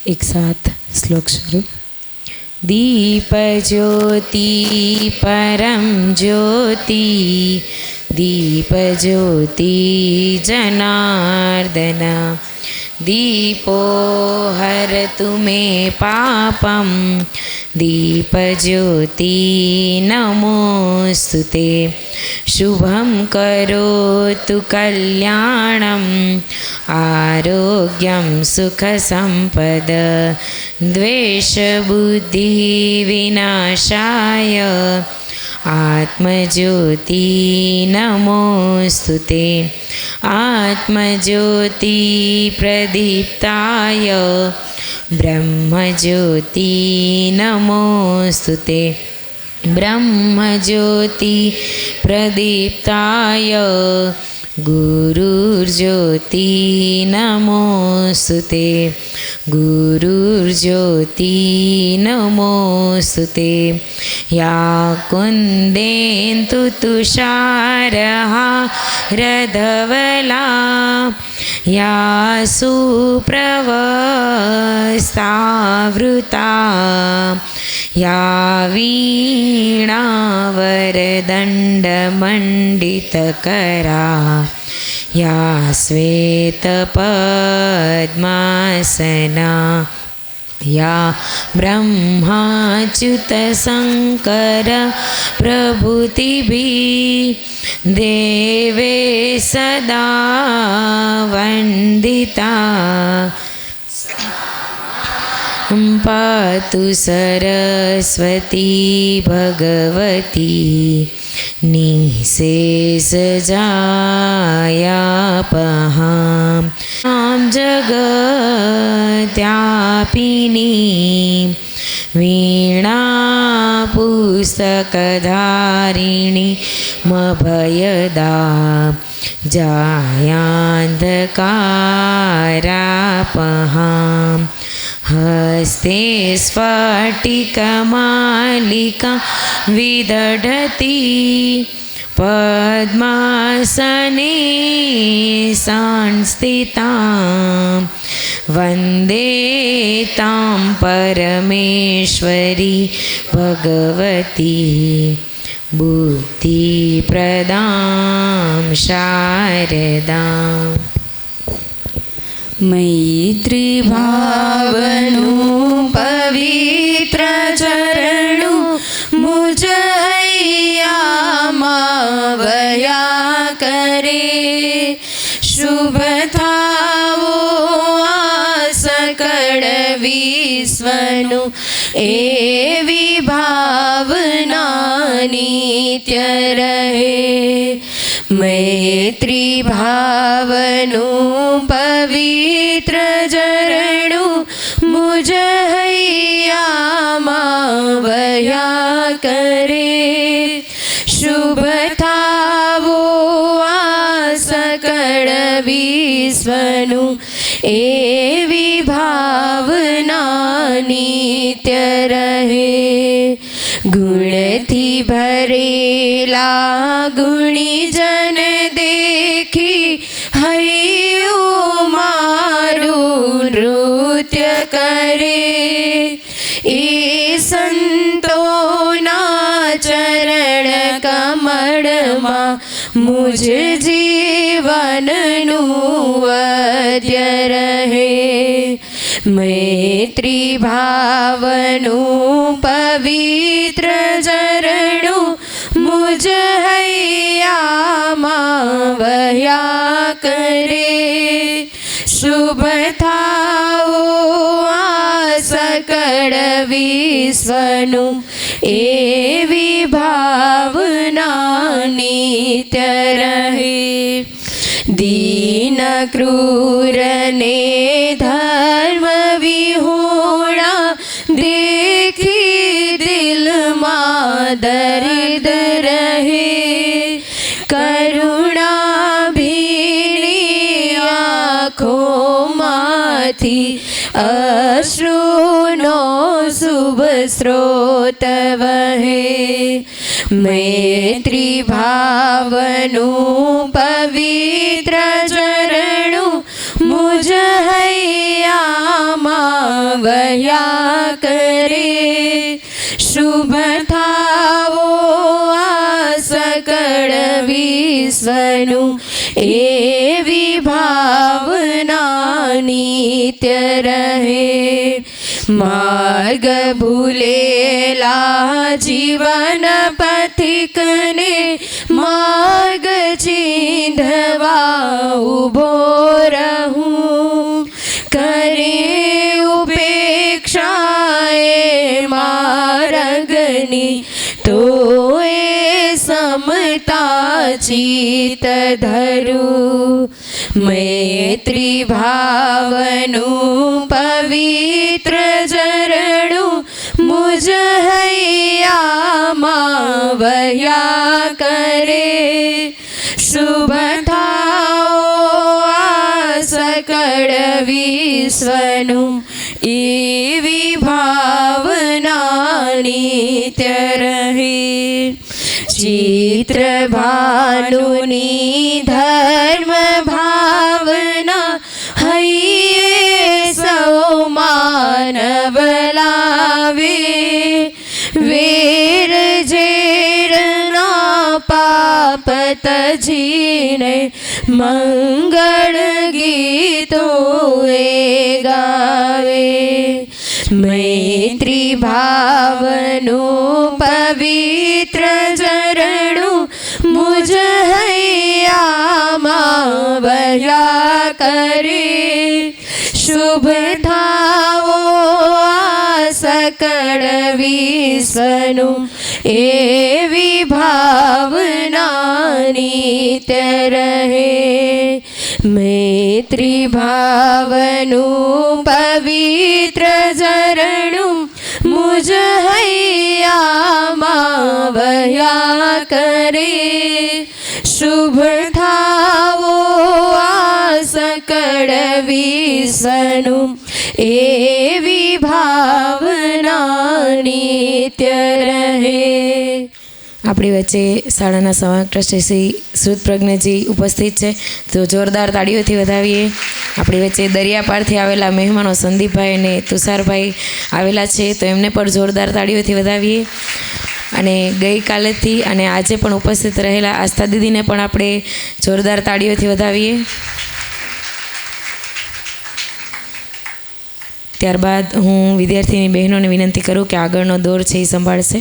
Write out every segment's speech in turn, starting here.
एक साथ श्लोक शुरू। दीप ज्योति परम ज्योति, दीप ज्योति जनार्दन, दीपो हरतु मे पापं, दीप ज्योति नमोस्तुते। शुभं करोतु कल्याणं, आरोग्यं सुखसम्पद, द्वेषबुद्धि विनाशाय, आत्मज्योति नमोस्तुते। आत्मज्योति प्रदीप्ताय, ब्रह्मज्योति नमोस्तुते। ब्रह्मज्योति प्रदीप्ताय, गुरुर्ज्योति नमोस्तुते। गुरुर्ज्योति नमोस्तुते। या कुन्देन्दु तुषारहारधवला, या सुप्रवस्तावृता, या वीणावरदण्डमण्डितकरा, या श्वेतपद्मासना, या ब्रह्माच्युतशङ्कर प्रभृतिभिः देवे सदा वन्दिता। पातु सरस्वती भगवती निःशेषजायापहां जगत्यापिनी, वीणा पुस्तकधारिणी मभयदा, जायान्धकारापहां, हस्ते स्फटिकमालिका विदधती, पद्मासने संस्थितां, वन्दे तां परमेश्वरी भगवती, बुद्धिप्रदां शारदाम्। मैत्री भावनु पवित्र चरणु, मुझ हैयामावया करे। शुभ थावो आ सकळ विश्वनु, एवी भावना नित्य रहे। मैत्री भावनु पवित्र चरणु, मुझ हैयामावया करे। शुभ थावो आ सकळ विश्वनु, एवी भावना नित्य रहे। गुणथी भरेला गुणीजन देखी, हૈયું મારું નૃત્ય કરે। એ સંતોના ચરણ કમળમાં, મુજ જીવનનું અધ્ય રહે। मैत्री भावनु पवित्र चरणु, मुझ हैयामावया करे। शुभ थावो आ सकळ विश्वनु, एवी भावना नित्य रहे। दीन क्रूर ने धर्म विहोणा, देखी दिल मां दर्द रहे। करुणा भीनी आँखों माथी, अश्रुनो शुभ स्रोत वहे। मैत्री भावनु पवित्र चरणु, मुझ हैयामावया ભાવનું એવી ભાવના નિત્ય રહે. માર્ગ ભૂલેલા જીવન પથિકને માર્ગ ચીંધવા ઊભો રહું. કરે ઉપેક્ષાએ માર્ગની તો એ સમતા ચિત ધરું. મૈત્રી ભાવનું પવિત્ર ઝરણું મુજ હૈયામાં વહ્યા કરે. શુભ થાઓ આ સકળ વિશ્વનું એવી ભાવના નિત્ય રહે. ચિત્ર ભાનુની ધર્મ ભાવના હૈયે સૌ માનવ લાવે. વેર ઝેરના પાપ તજીને મંગળ ગીતો એ ગાવે. મૈત્રી ભાવનું પવિત્ર ઝરણું મુજ હૈયામાં વહ્યા કરે. શુભ થાઓ આ સકળ વિશ્વનું એવી ભાવના નિત્ય રહે. મૈત્રી ભાવનું પવિત્ર ઝરણું મુજ હૈયામાં વહ્યા કરે. શુભ થાઓ આ સકળ વિશ્વનું એવી ભાવના નિત્ય રહે. આપણી વચ્ચે શાળાના સંવાદ ટ્રસ્ટી શ્રી શ્રુત પ્રજ્ઞજી ઉપસ્થિત છે, તો જોરદાર તાળીઓથી વધાવીએ. આપણી વચ્ચે દરિયાપારથી આવેલા મહેમાનો સંદીપભાઈ અને તુષારભાઈ આવેલા છે, તો એમને પણ જોરદાર તાળીઓથી વધાવીએ. અને ગઈકાલેથી અને આજે પણ ઉપસ્થિત રહેલા આસ્થા દીદીને પણ આપણે જોરદાર તાળીઓથી વધાવીએ. ત્યારબાદ હું વિદ્યાર્થીની બહેનોને વિનંતી કરું કે આગળનો દોર છે એ સંભાળશે.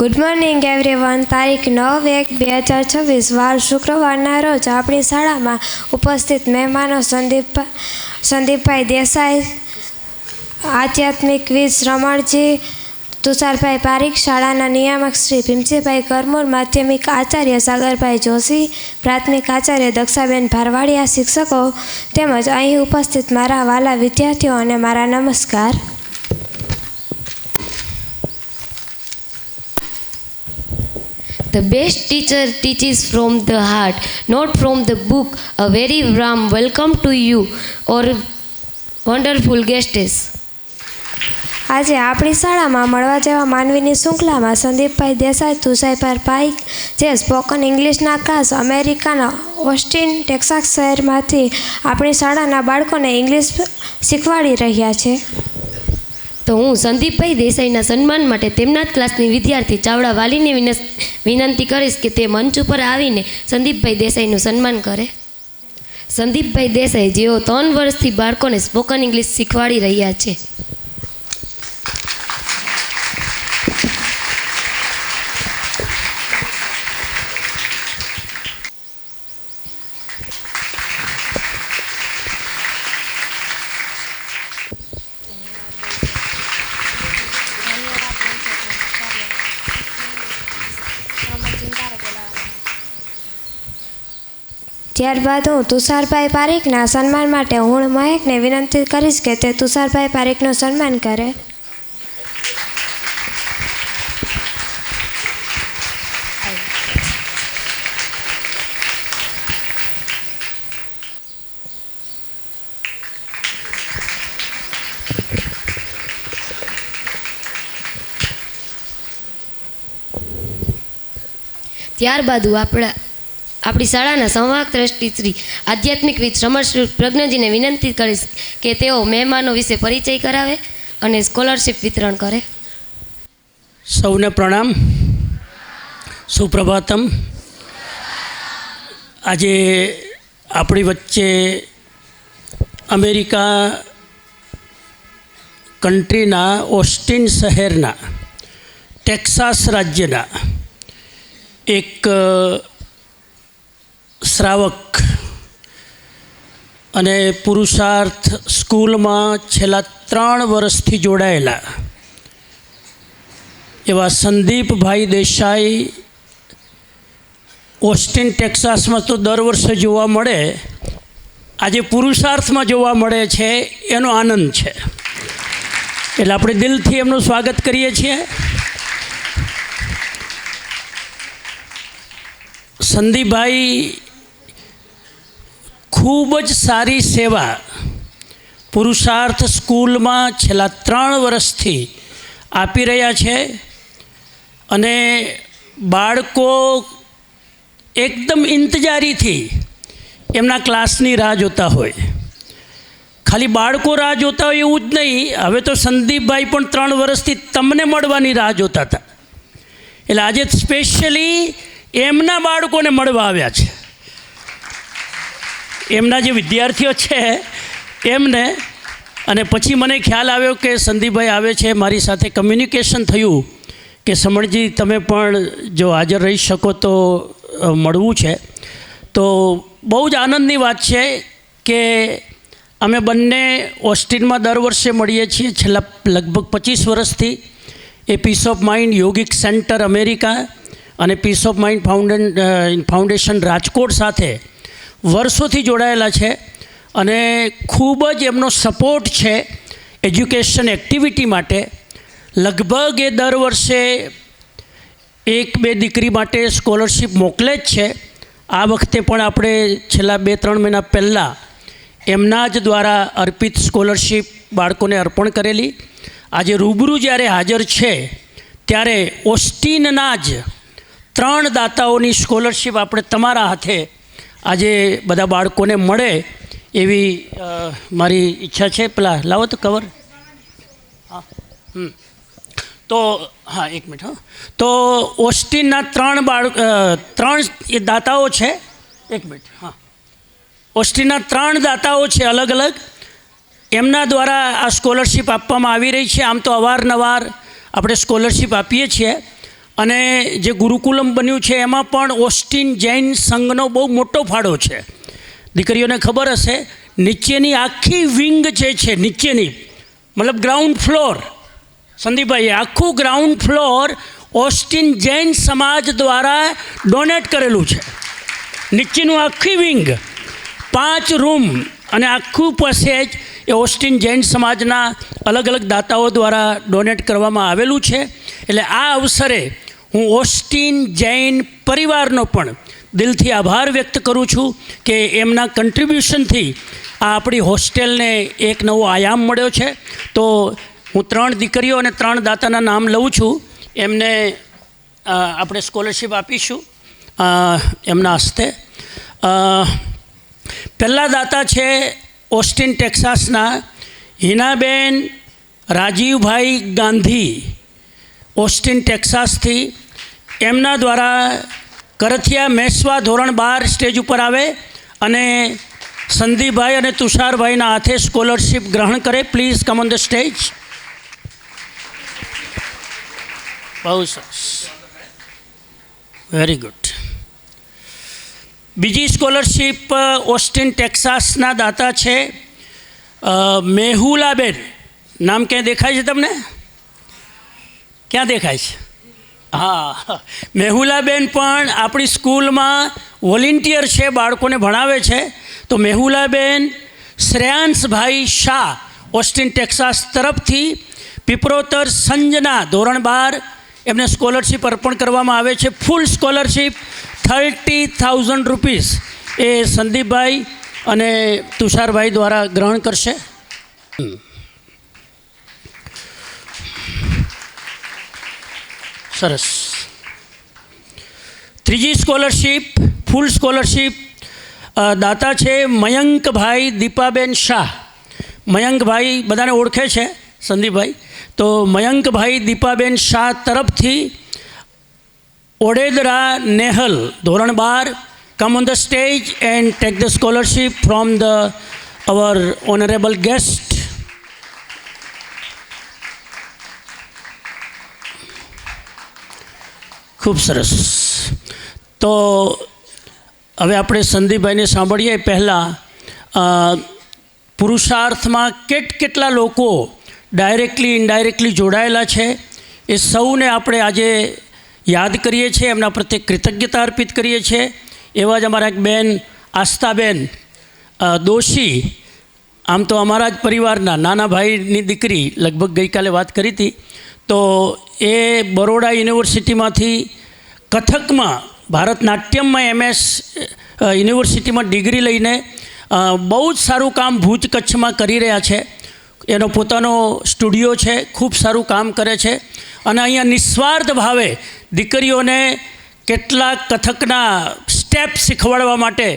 Good morning everyone. તારીખ 9/1/2026 વાર શુક્રવારના રોજ આપણી શાળામાં ઉપસ્થિત મહેમાનો સંદીપભાઈ દેસાઈ, આધ્યાત્મિકવિદ રમણજી, તુષારભાઈ પારીખ, શાળાના નિયામક શ્રી ભીમજીભાઈ કરમોર, માધ્યમિક આચાર્ય સાગરભાઈ જોશી, પ્રાથમિક આચાર્ય દક્ષાબેન ભારવાડિયા, શિક્ષકો તેમજ અહીં ઉપસ્થિત મારા વાલા વિદ્યાર્થીઓ અને મારા નમસ્કાર. The best teacher teaches from the heart, not from the book. A very warm welcome to you, our wonderful guests. આજે આપણી શાળામાં મળવા જેવા માનવીની શૃંખલામાં સંદીપભાઈ દેસાઈ, તુષારભાઈ પારીખ જે સ્પોકન ઇંગ્લિશના ક્લાસ અમેરિકાના ઓસ્ટિન ટેક્સાસ શહેરમાંથી આપણી શાળાના બાળકોને ઇંગ્લિશ શીખવાડી રહ્યા છે. તો હું સંદીપભાઈ દેસાઈના સન્માન માટે તેમના જ ક્લાસની વિદ્યાર્થી ચાવડા વાલીને વિનંતી કરીશ કે તે મંચ ઉપર આવીને સંદીપભાઈ દેસાઈનું સન્માન કરે. સંદીપભાઈ દેસાઈ જેઓ 3 વર્ષથી બાળકોને સ્પોકન ઇંગ્લિશ શીખવાડી રહ્યા છે. ત્યારબાદ હું તુષારભાઈ પારીખના સન્માન માટે હું મહેકને વિનંતી કરીશ કે તે તુષારભાઈ પારીખનું સન્માન કરે. ત્યારબાદ હું આપણી શાળાના સંવાહક ટ્રસ્ટી શ્રી આધ્યાત્મિકવિદ રમણ પ્રજ્ઞજીને વિનંતી કરીશ કે તેઓ મહેમાનો વિશે પરિચય કરાવે અને સ્કોલરશિપ વિતરણ કરે. સૌને પ્રણામ, સુપ્રભાતમ. આજે આપણી વચ્ચે અમેરિકા કન્ટ્રીના ઓસ્ટિન શહેરના ટેક્સાસ રાજ્યના એક શ્રાવક અને પુરુષાર્થ સ્કૂલમાં છેલ્લા 3 વર્ષથી જોડાયેલા એવા સંદીપભાઈ દેસાઈ ઓસ્ટિન ટેક્સાસમાં તો દર વર્ષે જોવા મળે, આજે પુરુષાર્થમાં જોવા મળે છે, એનો આનંદ છે. એટલે આપણે દિલથી એમનું સ્વાગત કરીએ છીએ. સંદીપભાઈ ખૂબ જ સારી સેવા પુરુષાર્થ સ્કૂલમાં છેલ્લા 3 વર્ષથી આપી રહ્યા છે અને બાળકો એકદમ ઇંતજારીથી એમના ક્લાસની રાહ જોતા હોય. ખાલી બાળકો રાહ જોતા હોય એવું જ નહીં, હવે તો સંદીપભાઈ પણ 3 વર્ષથી તમને મળવાની રાહ જોતા હતા. એટલે આજે સ્પેશિયલી એમના બાળકોને મળવા આવ્યા છે, એમના જે વિદ્યાર્થીઓ છે એમને. અને પછી મને ખ્યાલ આવ્યો કે સંદીપભાઈ આવે છે, મારી સાથે કમ્યુનિકેશન થયું કે સમણજી તમે પણ જો હાજર રહી શકો તો મળવું છે. તો બહુ જ આનંદની વાત છે કે અમે બંને ઓસ્ટિનમાં દર વર્ષે મળીએ છીએ છેલ્લા લગભગ 25 વર્ષથી. એ પીસ ઓફ માઇન્ડ યોગિક સેન્ટર અમેરિકા અને peace of mind foundation Rajkot સાથે વર્ષોથી જોડાયેલા છે અને ખૂબ જ એમનો સપોર્ટ છે એજ્યુકેશન એક્ટિવિટી માટે. લગભગ એ દર વર્ષે 1-2 દીકરી માટે સ્કોલરશિપ મોકલે જ છે. આ વખતે પણ આપણે છેલ્લા 2-3 મહિના પહેલાં એમના જ દ્વારા અર્પિત સ્કોલરશિપ બાળકોને અર્પણ કરેલી. આજે રૂબરૂ જ્યારે હાજર છે ત્યારે ઓસ્ટિનના જ 3 દાતાઓની સ્કોલરશિપ આપણે તમારા હાથે આજે બધા બાળકોને મળે એવી મારી ઈચ્છા છે. પેલા લાવો તો કવર. હા તો હા, 1 મિનિટ. હા, તો ઓસ્ટિનના 3 દાતાઓ છે. 1 મિનિટ. હા, ઓસ્ટિનના 3 દાતાઓ છે અલગ અલગ, એમના દ્વારા આ સ્કોલરશિપ આપવામાં આવી રહી છે. આમ તો અવારનવાર આપણે સ્કોલરશિપ આપીએ છીએ અને જે ગુરુકુલમ બન્યું છે એમાં પણ ઓસ્ટિન જૈન સંઘનો બહુ મોટો ફાળો છે. દીકરીઓને ખબર હશે, નીચેની આખી વિંગ જે છે, નીચેની મતલબ ગ્રાઉન્ડ ફ્લોર, સંદીપભાઈએ આખું ગ્રાઉન્ડ ફ્લોર ઓસ્ટિન જૈન સમાજ દ્વારા ડોનેટ કરેલું છે. નીચેનું આખી વિંગ 5 રૂમ અને આખું પેસેજ એ ઓસ્ટિન જૈન સમાજના અલગ અલગ દાતાઓ દ્વારા ડોનેટ કરવામાં આવેલું છે. એટલે આ અવસરે હું ઓસ્ટિન જૈન પરિવારનો પણ દિલથી આભાર વ્યક્ત કરું છું કે એમના કન્ટ્રીબ્યુશનથી આ આપણી હોસ્ટેલને એક નવો આયામ મળ્યો છે. તો હું 3 દીકરીઓ અને 3 દાતાના નામ લઉં છું. એમને આપણે સ્કોલરશિપ આપીશું એમના હસ્તે. પહેલા દાતા છે ઓસ્ટિન ટેક્સાસના હિનાબેન રાજીવભાઈ ગાંધી, ઓસ્ટિન ટેક્સાસથી. એમના દ્વારા કરથિયા મેસવા ધોરણ 12 સ્ટેજ ઉપર આવે અને સંદીપભાઈ અને તુષારભાઈના હાથે સ્કોલરશિપ ગ્રહણ કરે. Please come on the stage. બહુ સરસ, વેરી ગુડ. બીજી સ્કોલરશિપ ઓસ્ટિન ટેક્સાસના દાતા છે મેહુલાબેન. નામ ક્યાં દેખાય છે તમને? ક્યાં દેખાય છે? હા, મેહુલાબેન પણ આપણી સ્કૂલમાં વોલેન્ટિયર છે, બાળકોને ભણાવે છે. તો મેહુલાબેન શ્રેયાંશભાઈ શાહ ઓસ્ટિન ટેક્સાસ તરફથી પીપરોતર સંજના ધોરણ 12 એમને સ્કોલરશિપ અર્પણ કરવામાં આવે છે. ફૂલ સ્કોલરશિપ 30,000 રૂપીસ એ સંદીપભાઈ અને તુષારભાઈ દ્વારા ગ્રહણ કરશે. સરસ. ત્રીજી સ્કોલરશિપ ફૂલ સ્કોલરશિપ દાતા છે મયંકભાઈ દીપાબેન શાહ. મયંકભાઈ બધાને ઓળખે છે સંદીપભાઈ, તો મયંકભાઈ દીપાબેન શાહ તરફથી ઓડેદરા નેહલ ધોરણ 12 come on the stage and take the scholarship from our honorable guest. ખૂબ સરસ. તો હવે આપણે સંદીપભાઈને સાંભળીએ. પહેલાં પુરુષાર્થમાં કેટલા લોકો ડાયરેક્ટલી ઇનડાયરેક્ટલી જોડાયેલા છે એ સૌને આપણે આજે યાદ કરીએ છીએ, એમના પ્રત્યે કૃતજ્ઞતા અર્પિત કરીએ છીએ. એવા જ અમારા એક બેન આસ્થાબેન દોશી, આમ તો અમારા જ પરિવારના નાના ભાઈની દીકરી, લગભગ ગઈકાલે વાત કરી હતી. તો એ બરોડા યુનિવર્સિટીમાંથી કથકમાં ભારતનાટ્યમમાં MS યુનિવર્સિટીમાં ડિગ્રી લઈને બહુ જ સારું કામ ભુજ કચ્છમાં કરી રહ્યા છે. એનો પોતાનો સ્ટુડિયો છે, ખૂબ સારું કામ કરે છે. અને અહીંયા નિસ્વાર્થ ભાવે દીકરીઓને કેટલાક કથકના સ્ટેપ શીખવાડવા માટે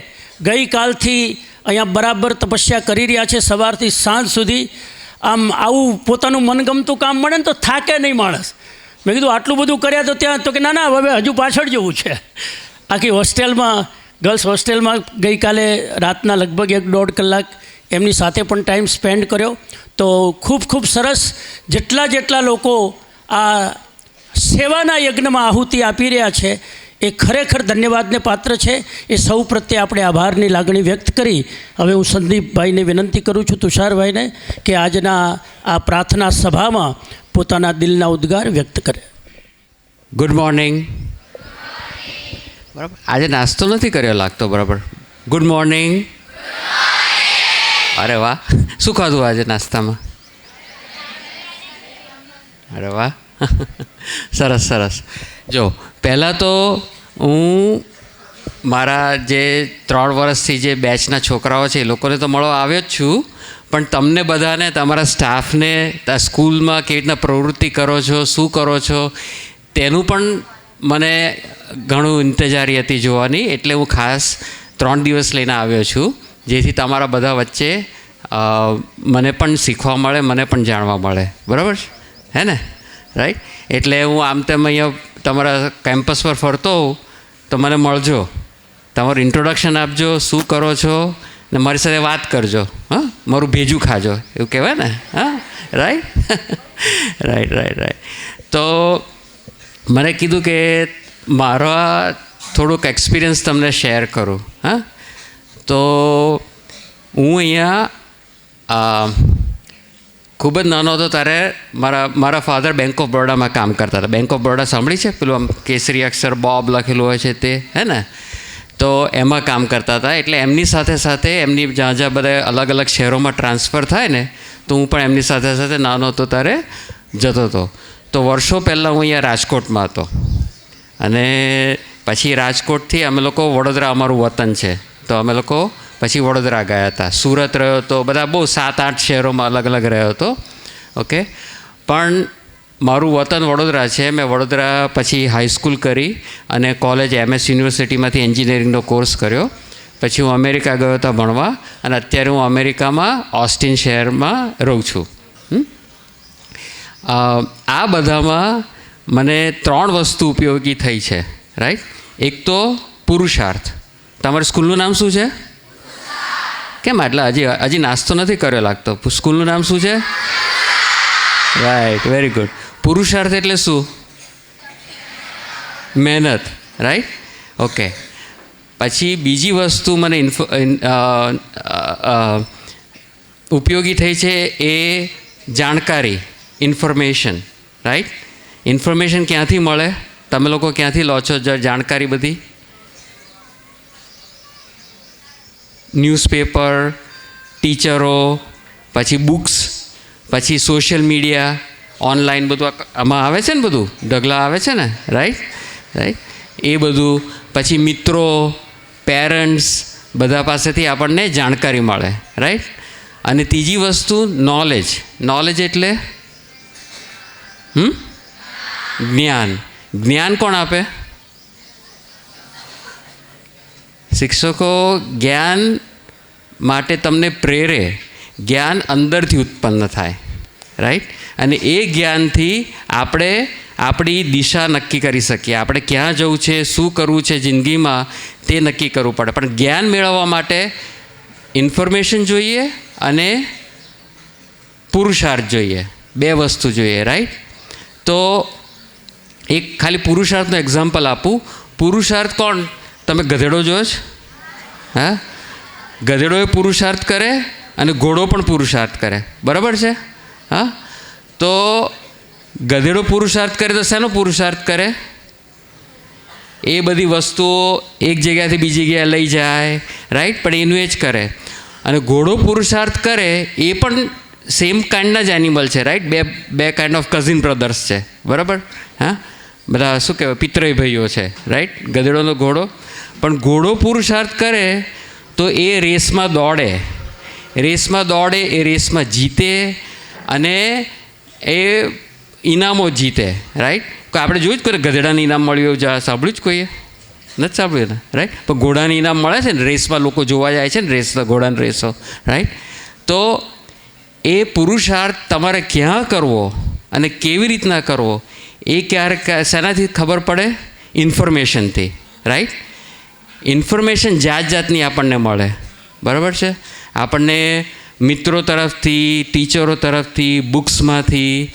ગઈકાલથી અહીંયા બરાબર તપસ્યા કરી રહ્યા છે, સવારથી સાંજ સુધી. આમ આવું પોતાનું મનગમતું કામ મળે ને તો થાકે નહીં માણસ. મેં કીધું આટલું બધું કર્યા તો ત્યાં તો કે ના હવે હજુ પાછળ જવું છે. આખી હોસ્ટેલમાં, ગર્લ્સ હોસ્ટેલમાં ગઈકાલે રાતના લગભગ 1-1.5 કલાક એમની સાથે પણ ટાઈમ સ્પેન્ડ કર્યો. તો ખૂબ સરસ. જેટલા લોકો આ સેવાના યજ્ઞમાં આહુતિ આપી રહ્યા છે એ ખરેખર ધન્યવાદને પાત્ર છે. એ સૌ પ્રત્યે આપણે આભારની લાગણી વ્યક્ત કરી હવે હું સંદીપભાઈને વિનંતી કરું છું, તુષારભાઈને, કે આજના આ પ્રાર્થના સભામાં પોતાના દિલના ઉદ્ગાર વ્યક્ત કરે. Good morning. બરાબર, આજે નાસ્તો નથી કર્યો લાગતો. બરાબર, ગુડ મોર્નિંગ. અરે વાહ, શું ખાધું આજે નાસ્તામાં? અરે વાહ, સરસ. જો પહેલાં તો હું મારા જે 3 વર્ષથી જે બેચના છોકરાઓ છે એ લોકોને તો મળવા આવ્યો જ છું, પણ તમને બધાને, તમારા સ્ટાફને સ્કૂલમાં કેવી રીતના પ્રવૃત્તિ કરો છો, શું કરો છો, તેનું પણ મને ઘણું ઇંતજારી હતી જોવાની. એટલે હું ખાસ 3 દિવસ લઈને આવ્યો છું, જેથી તમારા બધા વચ્ચે મને પણ શીખવા મળે, મને પણ જાણવા મળે. બરાબર છે, હે ને? રાઈટ. એટલે હું આમ તેમ અહીંયા તમારા કેમ્પસ પર ફરતો હોઉં તો મને મળજો, તમારું ઇન્ટ્રોડક્શન આપજો, શું કરો છો, ને મારી સાથે વાત કરજો. હા, મારું ભેજું ખાજો, એવું કહેવાય ને? હા, રાઈટ. તો મને કીધું કે મારા થોડુંક એક્સપિરિયન્સ તમને શેર કરું. હા, તો હું અહીંયા ખૂબ જ નાનો હતો ત્યારે મારા ફાધર બેંક ઓફ બરોડામાં કામ કરતા હતા. બેંક ઓફ બરોડા સાંભળી છે? પેલું આમ કેસરી અક્ષર બોબ લખેલું હોય છે તે, હે ને? તો એમાં કામ કરતા હતા. એટલે એમની સાથે એમની જ્યાં બધા અલગ શહેરોમાં ટ્રાન્સફર થાય ને, તો હું પણ એમની સાથે નાનો હતો ત્યારે જતો હતો. તો વર્ષો પહેલાં હું અહીંયા રાજકોટમાં હતો, અને પછી રાજકોટથી અમે લોકો વડોદરા, અમારું વતન છે, તો અમે લોકો પછી વડોદરા ગયા હતા. સુરત રહ્યો હતો, બધા બહુ 7-8 શહેરોમાં અલગ રહ્યો હતો. ઓકે, પણ મારું વતન વડોદરા છે. મેં વડોદરા પછી હાઈસ્કૂલ કરી અને કોલેજ MS યુનિવર્સિટીમાંથી એન્જિનિયરિંગનો કોર્સ કર્યો. પછી હું અમેરિકા ગયો હતો ભણવા, અને અત્યારે હું અમેરિકામાં ઓસ્ટિન શહેરમાં રહું છું. આ બધામાં મને 3 વસ્તુ ઉપયોગી થઈ છે. રાઈટ. એક તો પુરુષાર્થ. તમારી સ્કૂલનું નામ શું છે? કેમ આટલા હજી નાસ્તો નથી કર્યો લાગતો? સ્કૂલનું નામ શું છે? Right, very good. પુરુષાર્થ એટલે શું? મહેનત. રાઈટ. ઓકે. પછી બીજી વસ્તુ મને ઉપયોગી થઈ છે એ જાણકારી, ઇન્ફોર્મેશન. રાઈટ. ઇન્ફોર્મેશન ક્યાંથી મળે? તમે લોકો ક્યાંથી લો છો જાણકારી બધી? ન્યૂઝપેપર, ટીચરો, પછી બુક્સ, પછી સોશિયલ મીડિયા, ઓનલાઈન બધું આમાં આવે છે ને, બધું ઢગલા આવે છે ને. રાઈટ. એ બધું. પછી મિત્રો, પેરેન્ટ્સ, બધા પાસેથી આપણને જાણકારી મળે. રાઈટ. અને ત્રીજી વસ્તુ નોલેજ એટલે જ્ઞાન કોણ આપે? શિક્ષકો જ્ઞાન માટે તમને પ્રેરે. જ્ઞાન અંદરથી ઉત્પન્ન થાય. રાઈટ. અને એ જ્ઞાનથી આપણે આપણી દિશા નક્કી કરી શકીએ. આપણે ક્યાં જવું છે, શું કરવું છે જિંદગીમાં તે નક્કી કરવું પડે. પણ જ્ઞાન મેળવવા માટે ઇન્ફોર્મેશન જોઈએ અને પુરુષાર્થ જોઈએ, 2 વસ્તુ જોઈએ, રાઈટ. તો એક ખાલી પુરુષાર્થનું એક્ઝામ્પલ આપું. પુરુષાર્થ કોણ? તમે ગધેડો જોયો છે? હા, ગધેડો એ પુરુષાર્થ કરે અને ઘોડો પણ પુરુષાર્થ કરે, બરાબર છે? હા, તો ગધેડો પુરુષાર્થ કરે તો શેનો પુરુષાર્થ કરે? એ બધી વસ્તુઓ એક જગ્યાથી બીજી જગ્યાએ લઈ જાય, રાઈટ, પણ એનું એ જ કરે. અને ઘોડો પુરુષાર્થ કરે એ પણ સેમ કાઇન્ડના જ એનિમલ છે, રાઈટ. બે કાઇન્ડ ઓફ કઝિન બ્રધર્સ છે, બરાબર? હા, બધા શું કહેવાય, પિતરાઈ ભાઈઓ છે, રાઈટ, ગધેડોનો ઘોડો. પણ ઘોડો પુરુષાર્થ કરે તો એ રેસમાં દોડે, એ રેસમાં જીતે અને એ ઇનામો જીતે, રાઈટ. આપણે જોયું જ કોઈ ગધેડાને ઇનામ મળ્યું એવું સાંભળ્યું જ કોઈએ? નથી સાંભળ્યું ને, રાઈટ. પણ ઘોડાને ઇનામ મળે છે ને, રેસમાં લોકો જોવા જાય છે ને, ઘોડાની રેસો, રાઈટ. તો એ પુરુષાર્થ તમારે ક્યાં કરવો અને કેવી રીતના કરવો એ ક્યારેક શેનાથી ખબર પડે? ઇન્ફોર્મેશનથી, રાઈટ. ઇન્ફોર્મેશન જાતની આપણને મળે, બરાબર છે. આપણને મિત્રો તરફથી, ટીચરો તરફથી, બુક્સમાંથી,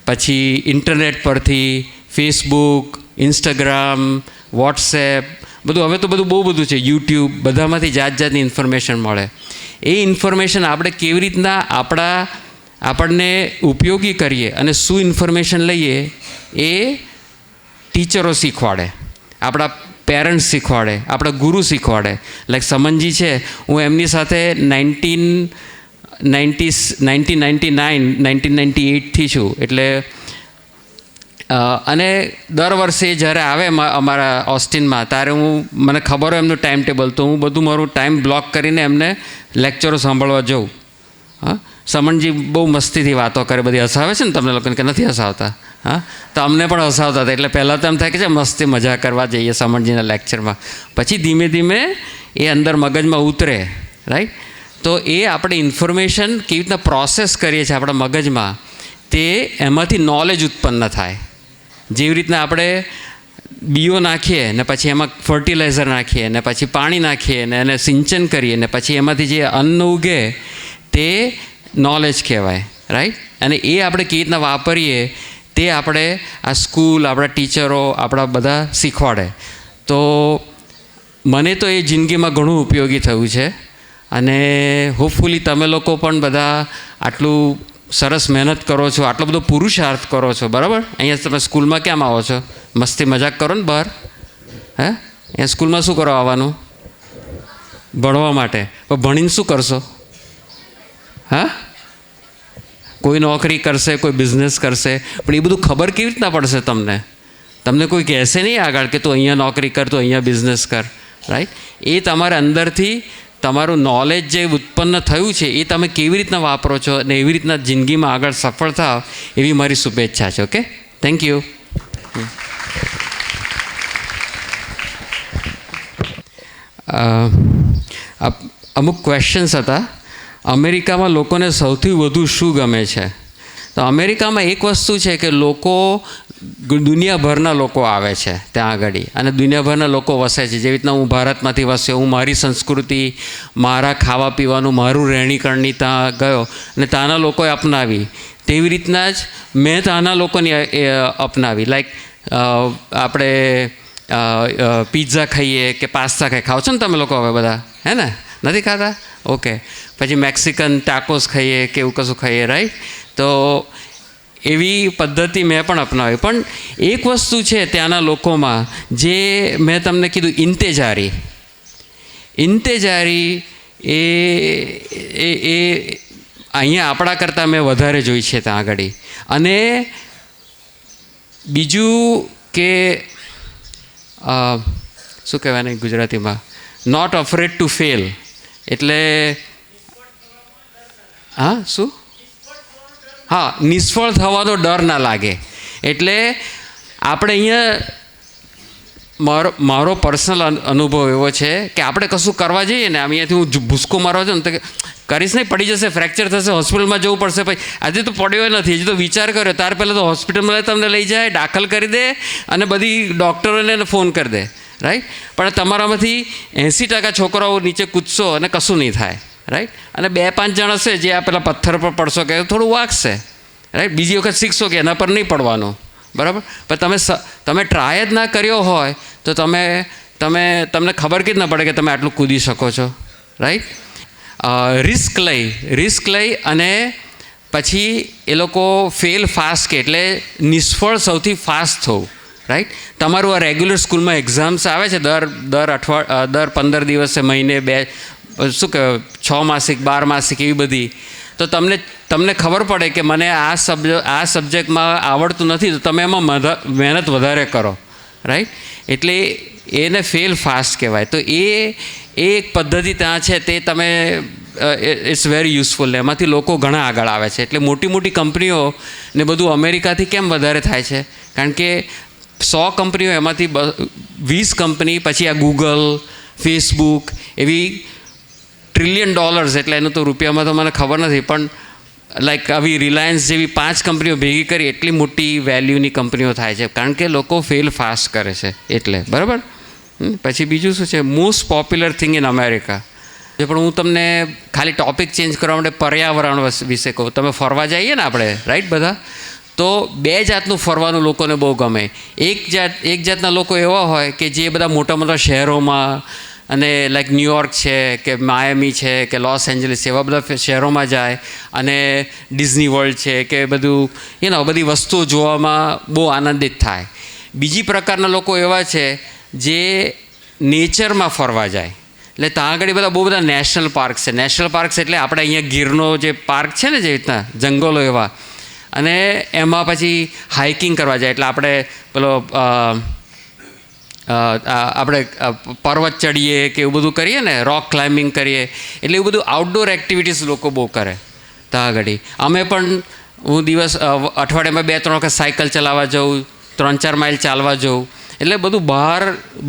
પછી ઇન્ટરનેટ પરથી, ફેસબુક, ઇન્સ્ટાગ્રામ, વોટ્સએપ, બધું હવે તો બહુ બધું છે, યુટ્યુબ, બધામાંથી જાતની ઇન્ફોર્મેશન મળે. એ ઇન્ફોર્મેશન આપણે કેવી રીતના આપણને ઉપયોગી કરીએ અને શું ઇન્ફોર્મેશન લઈએ એ ટીચરો શીખવાડે, આપણા પેરેન્ટ્સ શીખવાડે, આપણા ગુરુ શીખવાડે. લાઈક સમનજી છે, હું એમની સાથે 1998થી છું. એટલે અને દર વર્ષે જ્યારે આવે અમારા ઓસ્ટિનમાં, ત્યારે મને ખબર હોય એમનું ટાઈમ ટેબલ, તો હું બધું મારું ટાઈમ બ્લોક કરીને એમને લેક્ચરો સાંભળવા જાઉં. હા, સમનજી બહુ મસ્તીથી વાતો કરે, બધી હસાવે છે ને તમને લોકોને, કે નથી હસાવતા? હા, તો અમને પણ હસાવતા હતા. એટલે પહેલાં તો એમ થાય કે છે મસ્તી મજા કરવા જઈએ સમનજીના લેક્ચરમાં, પછી ધીમે ધીમે એ અંદર મગજમાં ઉતરે, રાઈટ. તો એ આપણે ઇન્ફોર્મેશન કેવી રીતના પ્રોસેસ કરીએ છીએ આપણા મગજમાં, તે એમાંથી નોલેજ ઉત્પન્ન થાય. જેવી રીતના આપણે બીઓ નાખીએ ને પછી એમાં ફર્ટિલાઇઝર નાખીએ ને પછી પાણી નાખીએ ને એને સિંચન કરીએ ને પછી એમાંથી જે અન્ન ઉગે તે નોલેજ કહેવાય, રાઈટ. અને એ આપણે કેવી રીતના વાપરીએ તે આપણે આ સ્કૂલ, આપણા ટીચરો, આપણા બધા શીખવાડે. તો મને તો એ જિંદગીમાં ઘણું ઉપયોગી થયું છે. અને હોપફુલી તમે લોકો પણ બધા આટલું સરસ મહેનત કરો છો, આટલો બધો પુરુષાર્થ કરો છો, બરાબર? અહીંયા તમે સ્કૂલમાં કેમ આવો છો? મસ્તી મજાક કરો ને બહાર? હે, અહીંયા સ્કૂલમાં શું કરવા આવવાનું? ભણવા માટે. પણ ભણીને શું કરશો? હા, કોઈ નોકરી કરશે, કોઈ બિઝનેસ કરશે, પણ એ બધું ખબર કેવી રીતના પડશે તમને? તમને કોઈ કહેશે નહીં આગળ કે તું અહીંયા નોકરી કર, તું અહીંયા બિઝનેસ કર, રાઈટ. એ તમારા અંદરથી તમારું નોલેજ જે ઉત્પન્ન થયું છે એ તમે કેવી રીતના વાપરો છો અને એવી રીતના જિંદગીમાં આગળ સફળ થાવ એવી મારી શુભેચ્છા છે. Okay, thank you. અમુક ક્વેશ્ચન્સ હતા. અમેરિકામાં લોકોને સૌથી વધુ શું ગમે છે? તો અમેરિકામાં એક વસ્તુ છે કે લોકો, દુનિયાભરના લોકો આવે છે ત્યાં આગળ અને દુનિયાભરના લોકો વસે છે. જેવી રીતના હું ભારતમાંથી વસ્યો, હું મારી સંસ્કૃતિ, મારા ખાવા પીવાનું, મારું રહેણીકરણી ત્યાં ગયો અને ત્યાંના લોકોએ અપનાવી. તેવી રીતના જ મેં ત્યાંના લોકોની અપનાવી. લાઈક આપણે પિઝા ખાઈએ કે પાસ્તા ખાઓ છો ને તમે લોકો હવે બધા, હે ને? નથી ખાતા? ઓકે. પછી મેક્સિકન ટાકોસ ખાઈએ કે એવું કશું ખાઈએ, રાઈટ. તો એવી પદ્ધતિ મેં પણ અપનાવી. પણ એક વસ્તુ છે ત્યાંના લોકોમાં જે મેં તમને કીધું, ઇન્તેજારી એ અહીંયા આપણા કરતાં મેં વધારે જોઈ છે ત્યાં આગળ. અને બીજું કે શું કહેવાય ને ગુજરાતીમાં, નોટ અફ્રેડ ટુ ફેલ. એટલે હા, શું? હા, નિષ્ફળ થવાનો ડર ના લાગે. એટલે આપણે અહીંયા મારો પર્સનલ અનુભવ એવો છે કે આપણે કશું કરવા જઈએ ને, અહીંયાથી હું ભૂસકો મારવા જાઉં ને તો કરીશ નહીં, પડી જશે, ફ્રેક્ચર થશે, હોસ્પિટલમાં જવું પડશે. પછી આજે તો પડ્યો નથી, હજી તો વિચાર કર્યો, ત્યાર પહેલાં તો હોસ્પિટલમાં તમને લઈ જાય, દાખલ કરી દે અને બધી ડૉક્ટરોને ફોન કરી દે, રાઈટ. પણ તમારામાંથી 80% છોકરાઓ નીચે કૂદશો અને કશું નહીં થાય, રાઈટ. અને 2-5 જણ હશે જે આ પેલા પથ્થર પર પડશો કે થોડું વાગશે, રાઈટ. બીજી વખત શીખશો કે એના પર નહીં પડવાનું, બરાબર. પણ તમે ટ્રાય જ ના કર્યો હોય તો તમને ખબર કે જ ના પડે કે તમે આટલું કૂદી શકો છો, રાઈટ. રિસ્ક લઈ અને પછી એ લોકો ફેલ ફાસ્ટ કે એટલે નિષ્ફળ સૌથી ફાસ્ટ થવું, રાઈટ. તમારું આ રેગ્યુલર સ્કૂલમાં એક્ઝામ્સ આવે છે દર 15 દિવસે, મહિને, 2 શું કહેવાય 6 માસિક 12 માસિક એવી બધી, તો તમને ખબર પડે કે મને આ સબ્જેક્ટમાં આવડતું નથી, તો તમે એમાં મહેનત વધારે કરો, રાઈટ. એટલે એને ફેલ ફાસ્ટ કહેવાય. તો એ એક પદ્ધતિ ત્યાં છે, તે તમે ઇટ્સ વેરી યુઝફુલ. એમાંથી લોકો ઘણા આગળ આવે છે. એટલે મોટી કંપનીઓ ને બધું અમેરિકાથી કેમ વધારે થાય છે? કારણ કે 100 કંપનીઓ એમાંથી 20 કંપની, પછી આ ગૂગલ, ફેસબુક એવી $1 ટ્રિલિયન, એટલે એનું તો રૂપિયામાં તો મને ખબર નથી, પણ લાઈક આવી રિલાયન્સ જેવી 5 કંપનીઓ ભેગી કરી એટલી મોટી વેલ્યુની કંપનીઓ થાય છે, કારણ કે લોકો ફેલ ફાસ્ટ કરે છે એટલે, બરાબર. પછી બીજું શું છે? Most popular thing in America. પણ હું તમને ખાલી ટૉપિક ચેન્જ કરવા માટે પર્યાવરણ વિશે કહું. તમે ફરવા જઈએ ને આપણે, રાઈટ, બધા, તો 2 જાતનું ફરવાનું લોકોને બહુ ગમે. એક જાતના લોકો એવા હોય કે જે બધા મોટા શહેરોમાં અને લાઈક ન્યૂયોર્ક છે કે માયામી છે કે લોસ એન્જલિસ એવા બધા શહેરોમાં જાય અને ડિઝની વર્લ્ડ છે કે બધું બધી વસ્તુઓ જોવામાં બહુ આનંદિત થાય. બીજી પ્રકારના લોકો એવા છે જે નેચરમાં ફરવા જાય. એટલે ત્યાં આગળ બહુ બધા નેશનલ પાર્ક છે. નેશનલ પાર્ક્સ એટલે આપણે અહીંયા ગીરનો જે પાર્ક છે ને, જે રીતના જંગલો એવા, અને એમાં પછી હાઇકિંગ કરવા જાય. એટલે આપણે આપણે પર્વત ચડીએ કે એવું બધું કરીએ ને, રોક ક્લાઇમ્બિંગ કરીએ, એટલે એવું બધું આઉટડોર એક્ટિવિટીઝ લોકો બહુ કરે ત્યાં આગળ. અમે પણ હું અઠવાડિયામાં 2-3 વખત સાયકલ ચલાવવા જાઉં, 3-4 માઇલ ચાલવા જાઉં. એટલે બધું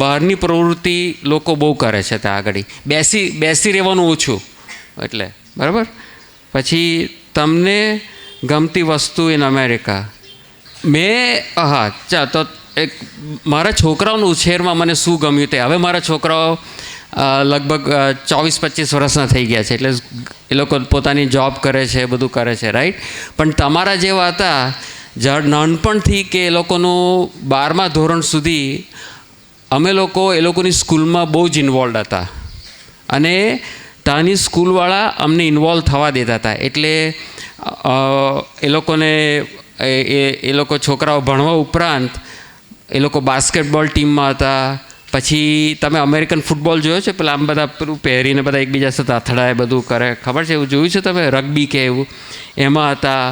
બહારની પ્રવૃત્તિ લોકો બહુ કરે છે ત્યાં આગળ. બેસી રહેવાનું ઓછું, એટલે, બરાબર. પછી તમને ગમતી વસ્તુ ઇન અમેરિકા. તો એક મારા છોકરાઓના ઉછેરમાં મને શું ગમ્યું તે. હવે મારા છોકરાઓ લગભગ 24-25 વર્ષના થઈ ગયા છે, એટલે એ લોકો પોતાની જોબ કરે છે, બધું કરે છે, રાઈટ. પણ તમારા જેવા હતા જ્યારે નાનપણથી કે એ લોકોનું 12મા ધોરણ સુધી અમે લોકો એ લોકોની સ્કૂલમાં બહુ જ ઇન્વોલ્વ હતા, અને ત્યાંની સ્કૂલવાળા અમને ઇન્વોલ્વ થવા દેતા હતા. એટલે એ લોકોને એ લોકો છોકરાઓ ભણવા ઉપરાંત એ લોકો બાસ્કેટબોલ ટીમમાં હતા. પછી તમે અમેરિકન ફૂટબોલ જોયો છે? પેલા આમ બધા પેલું પહેરીને બધા એકબીજા સાથે અથડાય, બધું કરે, ખબર છે? એવું જોયું છે તમે? રગ્બી કે એવું, એમાં હતા.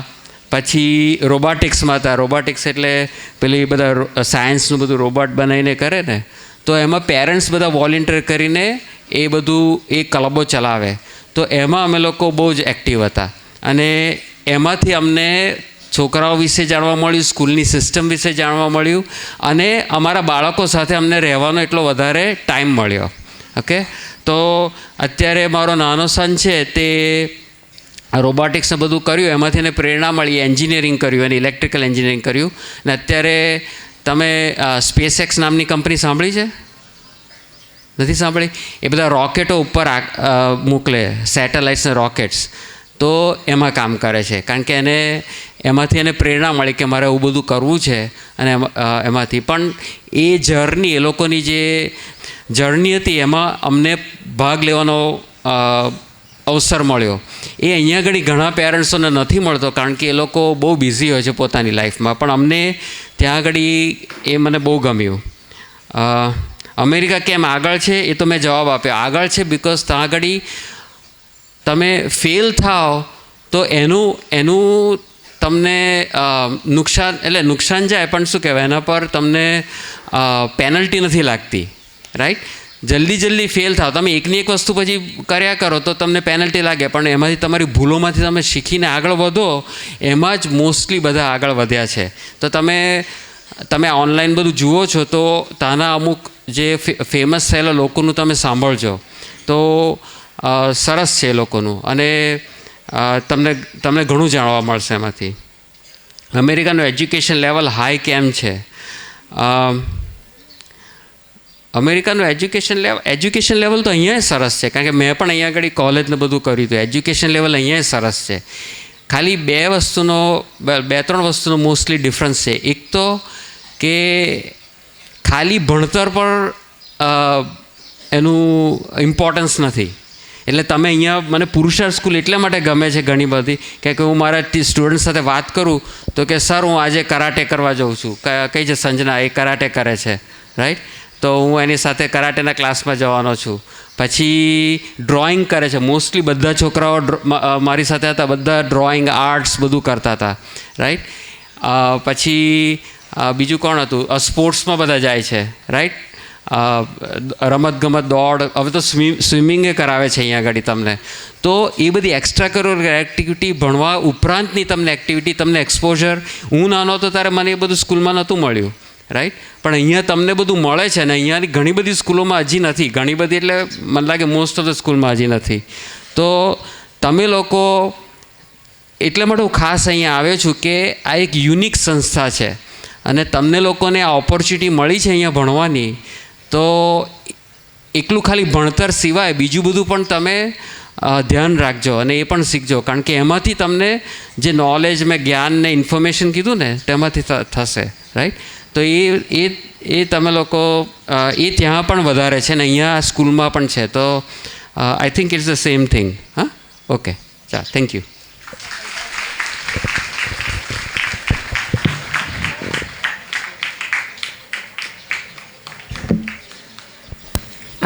પછી રોબોટિક્સમાં હતા. રોબોટિક્સ એટલે પેલી બધા સાયન્સનું બધું રોબોટ બનાવીને કરે ને, તો એમાં પેરેન્ટ્સ બધા વોલેન્ટિયર કરીને એ બધું એ ક્લબો ચલાવે. તો એમાં અમે લોકો બહુ જ એક્ટિવ હતા, અને એમાંથી અમને છોકરાઓ વિશે જાણવા મળ્યું, સ્કૂલની સિસ્ટમ વિશે જાણવા મળ્યું, અને અમારા બાળકો સાથે અમને રહેવાનો એટલો વધારે ટાઈમ મળ્યો. ઓકે. તો અત્યારે મારો નાનો સન છે તે રોબોટિક્સને બધું કર્યું, એમાંથી એને પ્રેરણા મળી, એન્જિનિયરિંગ કર્યું, અને ઇલેક્ટ્રિકલ એન્જિનિયરિંગ કર્યું. અને અત્યારે તમે સ્પેસએક્સ નામની કંપની સાંભળી છે? નથી સાંભળી? એ બધા રોકેટો ઉપર મોકલે, સેટેલાઇટ્સ ને રોકેટ્સ. તો એમાં કામ કરે છે, કારણ કે એમાંથી એને પ્રેરણા મળી કે મારે એવું બધું કરવું છે. અને એમાંથી પણ એ જર્ની, એ લોકોની જે જર્ની હતી, એમાં અમને ભાગ લેવાનો અવસર મળ્યો. એ અહીંયા આગળ ઘણા પેરેન્ટ્સોને નથી મળતો, કારણ કે એ લોકો બહુ બિઝી હોય છે પોતાની લાઈફમાં. પણ અમને ત્યાં આગળ એ મને બહુ ગમ્યું. અમેરિકા કેમ આગળ છે એ તો મેં જવાબ આપ્યો. આગળ છે બિકોઝ ત્યાં આગળ તમે ફેલ થાઓ તો એનું તમને નુકસાન જાય, પણ શું કહેવાય, એના પર તમને પેનલ્ટી નથી લાગતી, રાઈટ. જલ્દી ફેલ થાવ, તમે એકની એક વસ્તુ પછી કર્યા કરો તો તમને પેનલ્ટી લાગે, પણ એમાંથી તમારી ભૂલોમાંથી તમે શીખીને આગળ વધો, એમાં જ મોસ્ટલી બધા આગળ વધ્યા છે. તો તમે તમે ઓનલાઈન બધું જુઓ છો તો ત્યાંના અમુક જે ફેમસ થયેલા લોકોનું તમે સાંભળજો તો સરસ છે એ લોકોનું, અને તમને ઘણું જાણવા મળશે એમાંથી. અમેરિકાનું એજ્યુકેશન લેવલ હાઈ કેમ છે? અમેરિકાનું એજ્યુકેશન લેવલ તો અહીંયા સરસ છે, કારણ કે મેં પણ અહીંયા આગળ કોલેજને બધું કર્યું હતું. એજ્યુકેશન લેવલ અહીંયા સરસ છે. ખાલી 2-3 વસ્તુનો મોસ્ટલી ડિફરન્સ છે. એક તો કે ખાલી ભણતર પર એનું ઇમ્પોર્ટન્સ નથી. એટલે તમે અહીંયા, મને પુરુષાર્થ સ્કૂલ એટલા માટે ગમે છે ઘણી બધી, કે હું મારા સ્ટુડન્ટ સાથે વાત કરું તો કે સર હું આજે કરાટે કરવા જાઉં છું. કઈ છે સંજના, એ કરાટે કરે છે, રાઈટ? તો હું એની સાથે કરાટેના ક્લાસમાં જવાનો છું. પછી ડ્રોઈંગ કરે છે. મોસ્ટલી બધા છોકરાઓ મારી સાથે હતા, બધા ડ્રોઈંગ, આર્ટ્સ બધું કરતા હતા, રાઈટ? પછી બીજું કોણ હતું? સ્પોર્ટ્સમાં બધા જાય છે, રાઈટ? રમતગમત, દોડ, હવે તો સ્વિમિંગે કરાવે છે અહીંયા આગળ તમને. તો એ બધી એક્સ્ટ્રા કરિક્યુલર એક્ટિવિટી, ભણવા ઉપરાંતની તમને એક્ટિવિટી, તમને એક્સપોઝર. હું નાનો હતો ત્યારે મને એ બધું સ્કૂલમાં નહોતું મળ્યું, રાઈટ? પણ અહીંયા તમને બધું મળે છે, ને અહીંયાની ઘણી બધી સ્કૂલોમાં હજી નથી. ઘણી બધી એટલે મને લાગે મોસ્ટ ઓફ ધ સ્કૂલમાં હજી નથી. તો તમે લોકો, એટલા માટે હું ખાસ અહીંયા આવ્યો છું કે આ એક યુનિક સંસ્થા છે, અને તમને લોકોને આ ઓપોર્ચ્યુનિટી મળી છે અહીંયા ભણવાની. તો એકલું ખાલી ભણતર સિવાય બીજું બધું પણ તમે ધ્યાન રાખજો અને એ પણ શીખજો, કારણ કે એમાંથી તમને જે નોલેજ, મેં જ્ઞાન ને ઇન્ફોર્મેશન કીધું ને, તેમાંથી થશે, રાઈટ? તો એ તમે લોકો, એ ત્યાં પણ વધારે છે ને અહીંયા સ્કૂલમાં પણ છે. તો I think it's the same thing. હા, ઓકે, ચાલ, થેન્ક યુ.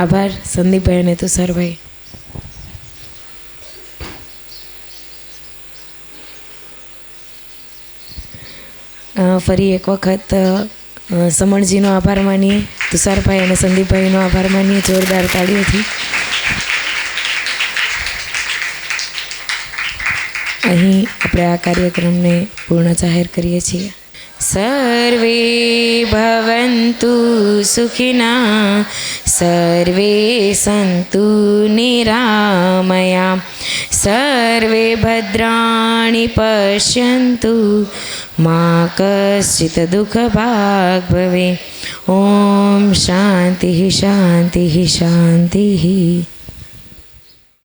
આભાર સંદીપભાઈ અને તુષારભાઈ. ફરી એક વખત સમણજીનો આભાર માનીએ, તુષારભાઈ અને સંદીપભાઈનો આભાર માનીએ જોરદાર તાળીઓથી. અહીં આપણે આ કાર્યક્રમને પૂર્ણ જાહેર કરીએ છીએ. સર્વે ભવન્તુ સુખિના, સર્વે સંતુ નિરામયા, સર્વે ભદ્રાણિ પશ્યન્તુ, મા કશ્ચિત દુઃખભાગ ભવે. ઓમ શાંતિ શાંતિ શાંતિ.